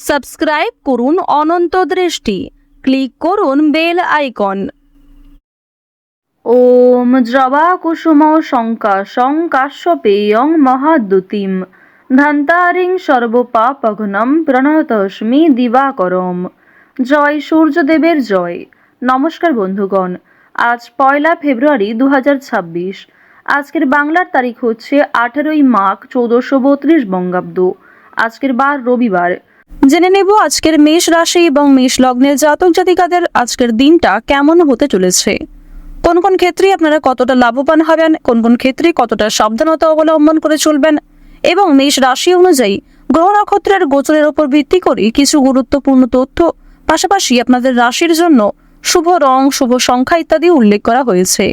Subscribe করুন অনন্ত দৃষ্টি, click করুন বেল আইকন। ওম জবা কুসুম শঙ্কাশং কাশ্যপেয়ং মহাদ্যুতিম ধান্তারিং সর্বপাপঘ্নম প্রণতস্মি দিবাকরম। জয় সূর্যদেবের জয়। নমস্কার বন্ধুগণ, আজ 1 ফেব্রুয়ারি 2026। আজকের বাংলার তারিখ হচ্ছে 18 মাঘ 1432 বঙ্গাব্দ। আজকের বার রবিবার। জেনে নেব আজকের মেষ রাশি এবং মেষ লগ্নের জাতক জাতিকাদের আজকের দিনটা কেমন হতে চলেছে। কোন কোন ক্ষেত্রে আপনারা কতটা লাভবান হবেন, কোন কোন ক্ষেত্রে কতটা সাবধানতা অবলম্বন করে চলবেন, এবং মেষ রাশি অনুযায়ী গ্রহ নক্ষত্রের গোচরের উপর ভিত্তি করে কিছু গুরুত্বপূর্ণ তথ্য, পাশাপাশি আপনাদের রাশির জন্য শুভ রং, শুভ সংখ্যা ইত্যাদি উল্লেখ করা হয়েছে।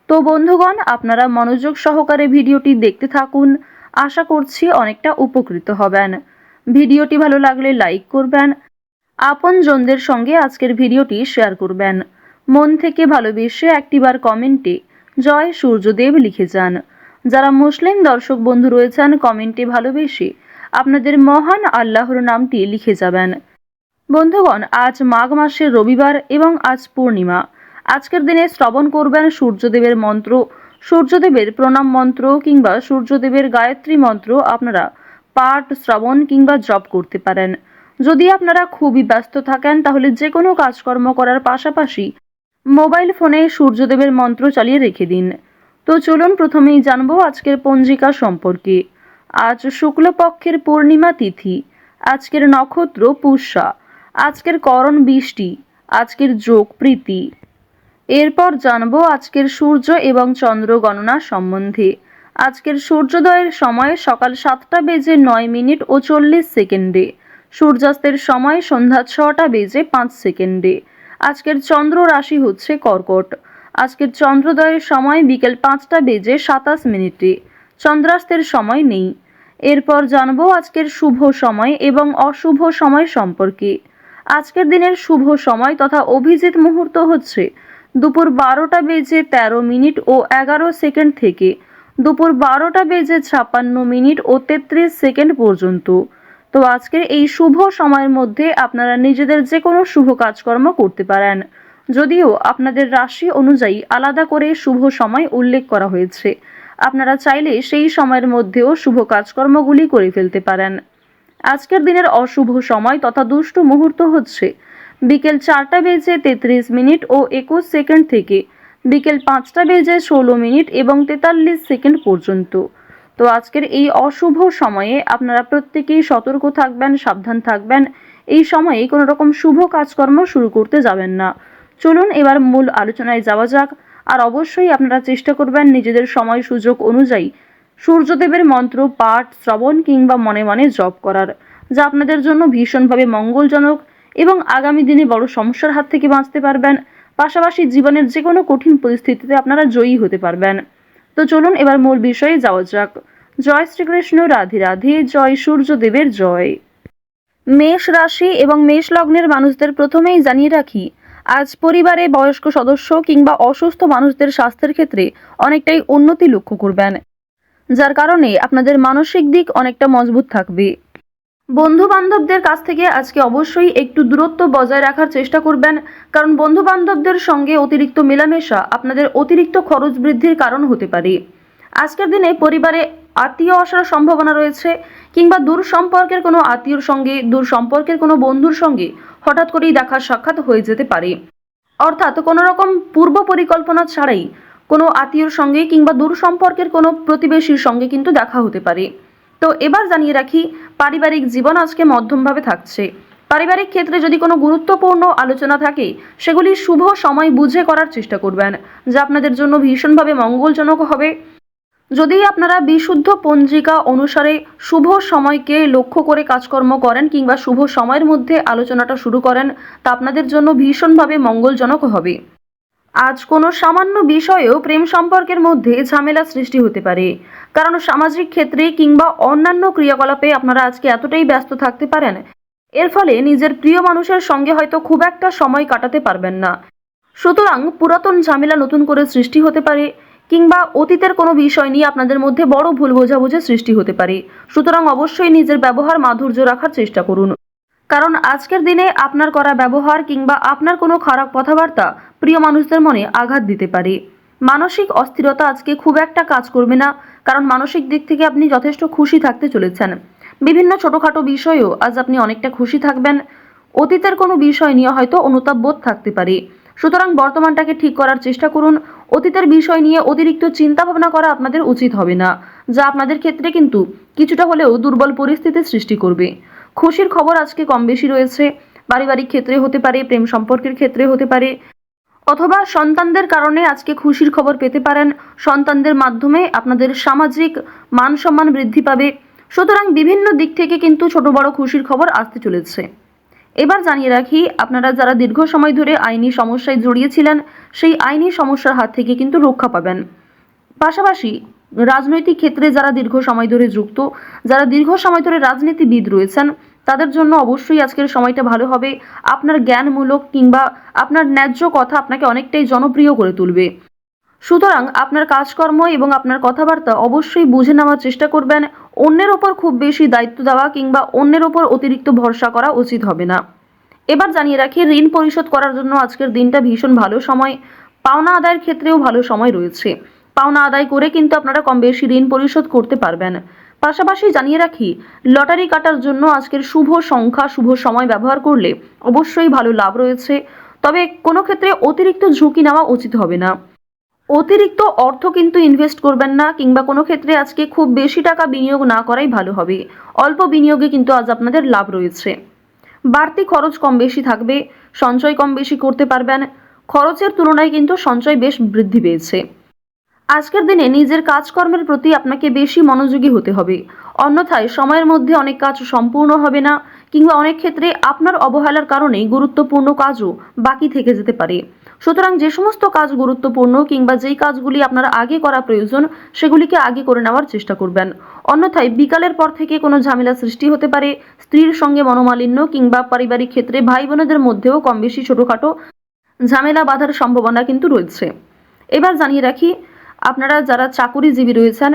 তো বন্ধুগণ, আপনারা মনোযোগ সহকারে ভিডিওটি দেখতে থাকুন। আশা করছি অনেকটা উপকৃত হবেন। ভিডিওটি ভালো লাগলে লাইক করবেন, আপনজনদের সঙ্গে আজকের ভিডিওটি শেয়ার করবেন। মন থেকে ভালোবেসে একটিবার কমেন্টে জয় সূর্যদেব লিখে যান। যারা মুসলিম দর্শক বন্ধু রয়েছেন, কমেন্টে ভালোবেসে আপনাদের মহান আল্লাহর নামটি লিখে যাবেন। বন্ধুগণ, আজ মাঘ মাসের রবিবার এবং আজ পূর্ণিমা। আজকের দিনে শ্রবণ করবেন সূর্যদেবের মন্ত্র, সূর্যদেবের প্রণাম মন্ত্র কিংবা সূর্যদেবের গায়ত্রী মন্ত্র আপনারা পাঠ, শ্রবণ কিংবা জপ করতে পারেন। যদি আপনারা খুবই ব্যস্ত থাকেন তাহলে যে কোনো কাজকর্ম করার পাশাপাশি মোবাইল ফোনে সূর্যদেবের মন্ত্র চালিয়ে রেখে দিন। তো চলুন প্রথমেই জানবো আজকের পঞ্জিকা সম্পর্কে। আজ শুক্লপক্ষের পূর্ণিমা তিথি, আজকের নক্ষত্র পুষ্যা, আজকের করণ বৃষ্টি, আজকের যোগ প্রীতি। এরপর জানবো আজকের সূর্য এবং চন্দ্র গণনা সম্বন্ধে। আজকের সূর্যোদয়ের সময় সকাল 7:09:40, সূর্যাস্তের সময় সন্ধ্যা 6:05। আজকের চন্দ্র রাশি হচ্ছে কর্কট। আজকের চন্দ্রোদয়ের সময় বিকেল 5:27, চন্দ্রাস্তের সময় নেই। এরপর জানবো আজকের শুভ সময় এবং অশুভ সময় সম্পর্কে। আজকের দিনের শুভ সময় তথা অভিজিৎ মুহূর্ত হচ্ছে দুপুর 12:13 ও 11 থেকে দুপুর 12:56 ও 33 পর্যন্ত। তো আজকের এই শুভ সময়ের মধ্যে আপনারা নিজেদের যে কোনো শুভ কাজকর্ম করতে পারেন, যদিও আপনাদের রাশি অনুযায়ী আলাদা করে শুভ সময় উল্লেখ করা হয়েছে। আপনারা চাইলে সেই সময়ের মধ্যেও শুভ কাজকর্মগুলি করে ফেলতে পারেন। আজকের দিনের অশুভ সময় তথা দুষ্ট মুহূর্ত হচ্ছে বিকেল 4:33 ও 21 থেকে বিকেল 5:16 এবং 43 পর্যন্ত। তো আজকের এই অশুভ সময়ে আপনারা প্রত্যেকেই সতর্ক থাকবেন, সাবধান থাকবেন। এই সময়ে কোনো রকম শুভ কাজকর্ম শুরু করতে যাবেন না। চলুন এবার মূল আলোচনায় যাওয়া যাক। আর অবশ্যই আপনারা চেষ্টা করবেন নিজেদের সময় সুযোগ অনুযায়ী সূর্যদেবের মন্ত্র পাঠ, শ্রবণ কিংবা মনে মনে জপ করার, যা আপনাদের জন্য ভীষণভাবে মঙ্গলজনক এবং আগামী দিনে বড় সমস্যার হাত থেকে বাঁচতে পারবেন। পাশাপাশি জীবনের যে কোনো কঠিন পরিস্থিতিতে আপনারা জয়ী হতে পারবেন। তো চলুন এবার মূল বিষয়ে যাওয়া যাক। জয় শ্রীকৃষ্ণ, রাধে রাধে, জয় সূর্যদেবের জয়। মেষ রাশি এবং মেষ লগ্নের মানুষদের প্রথমেই জানিয়ে রাখি, আজ পরিবারে বয়স্ক সদস্য কিংবা অসুস্থ মানুষদের স্বাস্থ্যের ক্ষেত্রে অনেকটাই উন্নতি লক্ষ্য করবেন, যার কারণে আপনাদের মানসিক দিক অনেকটা মজবুত থাকবে। বন্ধু বান্ধবদের কাছ থেকে আজকে অবশ্যই একটু দূরত্ব বজায় রাখার চেষ্টা করবেন, কারণ বন্ধু বান্ধবদের সঙ্গে অতিরিক্ত মেলামেশা আপনাদের অতিরিক্ত খরচ বৃদ্ধির কারণ হতে পারে। আজকের দিনে পরিবারে আত্মীয় আসার সম্ভাবনা রয়েছে, কিংবা দূর সম্পর্কের কোনো আত্মীয়র সঙ্গে, দূর সম্পর্কের কোনো বন্ধুর সঙ্গে হঠাৎ করেই দেখা সাক্ষাৎ হয়ে যেতে পারে। অর্থাৎ কোনো রকম পূর্ব পরিকল্পনা ছাড়াই কোনো আত্মীয়র সঙ্গে কিংবা দূর সম্পর্কের কোনো প্রতিবেশীর সঙ্গে কিন্তু দেখা হতে পারে। তো এবার জানিয়ে রাখি, পারিবারিক জীবন আজকে মধ্যমভাবে থাকছে। পারিবারিক ক্ষেত্রে যদি কোনো গুরুত্বপূর্ণ আলোচনা থাকে, সেগুলি শুভ সময় বুঝে করার চেষ্টা করবেন, যা আপনাদের জন্য ভীষণভাবে মঙ্গলজনক হবে। যদি আপনারা বিশুদ্ধ পঞ্জিকা অনুসারে শুভ সময়কে লক্ষ্য করে কাজকর্ম করেন কিংবা শুভ সময়ের মধ্যে আলোচনাটা শুরু করেন, তা আপনাদের জন্য ভীষণভাবে মঙ্গলজনক হবে। আজ কোনো সামান্য বিষয়েও প্রেম সম্পর্কের মধ্যে ঝামেলা সৃষ্টি হতে পারে, কারণ সামাজিক ক্ষেত্রে কিংবা অন্যান্য ক্রিয়াকলাপে আপনারা আজকে এতটাই ব্যস্ত থাকতে পারেন, এর ফলে নিজের প্রিয় মানুষের সঙ্গে হয়তো খুব একটা সময় কাটাতে পারবেন না। সুতরাং পুরাতন ঝামেলা নতুন করে সৃষ্টি হতে পারে, কিংবা অতীতের কোনো বিষয় নিয়ে আপনাদের মধ্যে বড় ভুল বোঝাবুঝি সৃষ্টি হতে পারে। সুতরাং অবশ্যই নিজের ব্যবহার মাধুর্য রাখার চেষ্টা করুন, কারণ আজকের দিনে আপনার করা ব্যবহার কিংবা আপনার কোনো খারাপ কথাবার্তা প্রিয় মানুষদের মনে আঘাত দিতে পারে। মানসিক অস্থিরতা আজকে খুব একটা কাজ করবে না, কারণ মানসিক দিক থেকে আপনি যথেষ্ট খুশি থাকতে চলেছেন। বিভিন্ন ছোটোখাটো বিষয়েও আজ আপনি অনেকটা খুশি থাকবেন। অতীতের কোনো বিষয় নিয়ে হয়তো অনুতাপ বোধ থাকতে পারে, সুতরাং বর্তমানটাকে ঠিক করার চেষ্টা করুন। অতীতের বিষয় নিয়ে অতিরিক্ত চিন্তা ভাবনা করা আপনাদের উচিত হবে না, যা আপনাদের ক্ষেত্রে কিন্তু কিছুটা হলেও দুর্বল পরিস্থিতির সৃষ্টি করবে। খুশির খবর আজকে কম বেশি রয়েছে, পারিবারিক ক্ষেত্রে হতে পারে, প্রেম সম্পর্কের ক্ষেত্রে হতে পারে, অথবা সন্তানদের কারণে আজকে খুশির খবর পেতে পারেন। সন্তানদের মাধ্যমে আপনাদের সামাজিক মান সম্মান বৃদ্ধি পাবে। সুতরাং বিভিন্ন দিক থেকে কিন্তু ছোট বড় খুশির খবর আসতে চলেছে। এবার জানিয়ে রাখি, আপনারা যারা দীর্ঘ সময় ধরে আইনি সমস্যায় জড়িয়েছিলেন, সেই আইনি সমস্যার হাত থেকে কিন্তু রক্ষা পাবেন। পাশাপাশি রাজনৈতিক ক্ষেত্রে যারা দীর্ঘ সময় ধরে যুক্ত, যারা দীর্ঘ সময় ধরে রাজনীতিবিদ রয়েছেন, তাদের জন্য অবশ্যই আজকের সময়টা ভালো হবে। আপনার জ্ঞানমূলক কিংবা আপনার ন্যায্য কথা আপনাকে অনেকটাই জনপ্রিয় করে তুলবে। সুতরাং আপনার কাজকর্ম এবং আপনার কথাবার্তা অবশ্যই বুঝে নেওয়ার চেষ্টা করবেন। অন্যের ওপর খুব বেশি দায়িত্ব দেওয়া কিংবা অন্যের ওপর অতিরিক্ত ভরসা করা উচিত হবে না। এবার জানিয়ে রাখি, ঋণ পরিশোধ করার জন্য আজকের দিনটা ভীষণ ভালো সময়। পাওনা আদায়ের ক্ষেত্রেও ভালো সময় রয়েছে। পাওনা আদায় করে কিন্তু আপনারা কম বেশি ঋণ পরিশোধ করতে পারবেন। পাশাপাশি জানিয়ে রাখি, লটারি কাটার জন্য আজকের শুভ সংখ্যা, শুভ সময় ব্যবহার করলে অবশ্যই ভালো লাভ রয়েছে। তবে কোনো ক্ষেত্রে অতিরিক্ত ঝুঁকি নেওয়া উচিত হবে না। অতিরিক্ত অর্থ কিন্তু ইনভেস্ট করবেন না, কিংবা কোনো ক্ষেত্রে আজকে খুব বেশি টাকা বিনিয়োগ না করাই ভালো হবে। অল্প বিনিয়োগে কিন্তু আজ আপনাদের লাভ রয়েছে। বাড়তি খরচ কম বেশি থাকবে, সঞ্চয় কম বেশি করতে পারবেন। খরচের তুলনায় কিন্তু সঞ্চয় বেশ বৃদ্ধি পেয়েছে। আজকের দিনে নিজের কাজকর্মের প্রতি আপনাকে বেশি মনোযোগী হতে হবে, অন্যথায় সময়ের মধ্যে অনেক কাজ সম্পূর্ণ হবে না, কিংবা অনেক ক্ষেত্রে আপনার অবহেলার কারণে গুরুত্বপূর্ণ কাজও বাকি থেকে যেতে পারে। সুতরাং যে সমস্ত কাজ গুরুত্বপূর্ণ কিংবা যেই কাজগুলি আপনার আগে করা প্রয়োজন, সেগুলিকে আগে করে নেওয়ার চেষ্টা করবেন। অন্যথায় বিকালের পর থেকে কোনো ঝামেলা সৃষ্টি হতে পারে। স্ত্রীর সঙ্গে মনোমালিন্য কিংবা পারিবারিক ক্ষেত্রে ভাই বোনেদের মধ্যেও কম বেশি ছোটোখাটো ঝামেলা বাঁধার সম্ভাবনা কিন্তু রয়েছে। এবার জানিয়ে রাখি, আপনারা যারা চাকুরিজীবী রয়েছেন,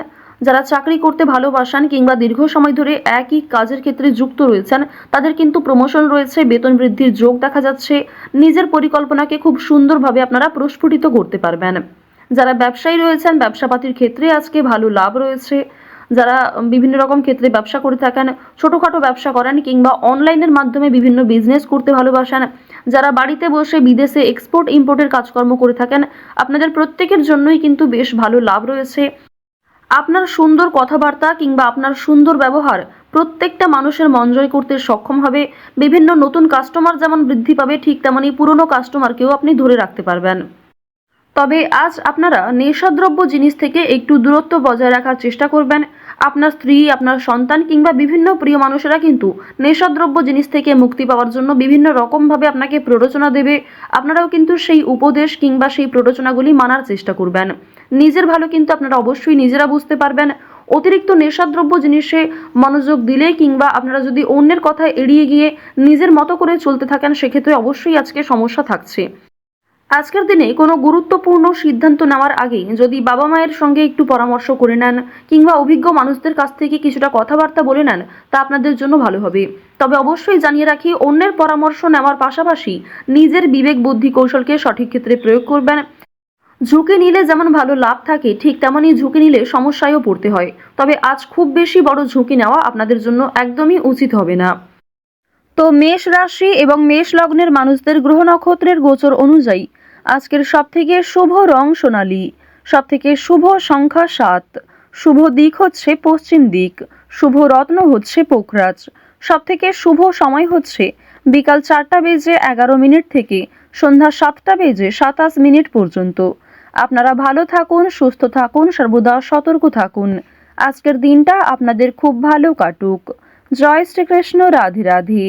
যারা চাকরি করতে ভালোবাসেন কিংবা দীর্ঘ সময় ধরে একই কাজের ক্ষেত্রে যুক্ত রয়েছেন, তাদের কিন্তু প্রমোশন রয়েছে, বেতন বৃদ্ধির যোগ দেখা যাচ্ছে। নিজের পরিকল্পনাকে খুব সুন্দরভাবে আপনারা প্রস্ফুটিত করতে পারবেন। যারা ব্যবসায়ী রয়েছেন, ব্যবসাপাতির ক্ষেত্রে আজকে ভালো লাভ রয়েছে। যারা বিভিন্ন রকম ক্ষেত্রে ব্যবসা করে থাকেন, ছোটোখাটো ব্যবসা করেন কিংবা অনলাইনের মাধ্যমে বিভিন্ন বিজনেস করতে ভালোবাসেন, যারা বাড়িতে বসে বিদেশে এক্সপোর্ট ইম্পোর্টের কাজকর্ম করে থাকেন, আপনাদের প্রত্যেকের জন্যই কিন্তু বেশ ভালো লাভ রয়েছে। আপনার সুন্দর কথাবার্তা কিংবা আপনার সুন্দর ব্যবহার প্রত্যেকটা মানুষের মন জয় করতে সক্ষম হবে। বিভিন্ন নতুন কাস্টমার যেমন বৃদ্ধি পাবে, ঠিক তেমনি পুরনো কাস্টমারকেও আপনি ধরে রাখতে পারবেন। তবে আজ আপনারা নেশাদ্রব্য জিনিস থেকে একটু দূরত্ব বজায় রাখার চেষ্টা করবেন। আপনার স্ত্রী, আপনার সন্তান কিংবা বিভিন্ন প্রিয় মানুষেরা কিন্তু নেশাদ্রব্য জিনিস থেকে মুক্তি পাওয়ার জন্য বিভিন্ন রকমভাবে আপনাকে প্ররোচনা দেবে। আপনারাও কিন্তু সেই উপদেশ কিংবা সেই প্ররোচনাগুলি মানার চেষ্টা করবেন। নিজের ভালো কিন্তু আপনারা অবশ্যই নিজেরা বুঝতে পারবেন। অতিরিক্ত নেশাদ্রব্য জিনিসে মনোযোগ দিলে কিংবা আপনারা যদি অন্যের কথা এড়িয়ে গিয়ে নিজের মতো করে চলতে থাকেন, সেক্ষেত্রে অবশ্যই আজকে সমস্যা থাকছে। আজকের দিনে কোনো গুরুত্বপূর্ণ সিদ্ধান্ত নেওয়ার আগে যদি বাবা মায়ের সঙ্গে একটু পরামর্শ করে নেন কিংবা অভিজ্ঞ মানুষদের কাছ থেকে কিছুটা কথাবার্তা বলে নেন, তা আপনাদের জন্য ভালো হবে। তবে অবশ্যই জানিয়ে রাখি, অন্যের পরামর্শ নেওয়ার পাশাপাশি নিজের বিবেক বুদ্ধি কৌশলকে সঠিক ক্ষেত্রে প্রয়োগ করবেন। ঝুঁকি নিলে যেমন ভালো লাভ থাকে, ঠিক তেমনই ঝুঁকি নিলে সমস্যায়ও পড়তে হয়। তবে আজ খুব বেশি বড় ঝুঁকি নেওয়া আপনাদের জন্য একদমই উচিত হবে না। তো মেষ রাশি এবং মেষ লগ্নের মানুষদের গ্রহ নক্ষত্রের গোচর অনুযায়ী আজকের সবথেকে শুভ রং সোনালী, সবথেকে শুভ সংখ্যা 7, শুভ দিক হচ্ছে পশ্চিম দিক, শুভ রত্ন হচ্ছে পোখরাজ, সবথেকে শুভ সময় হচ্ছে বিকাল 4:11 থেকে সন্ধ্যা 7:27 পর্যন্ত। আপনারা ভালো থাকুন, সুস্থ থাকুন, সর্বদা সতর্ক থাকুন। আজকের দিনটা আপনাদের খুব ভালো কাটুক। জয় শ্রীকৃষ্ণ। রাধে রাধে।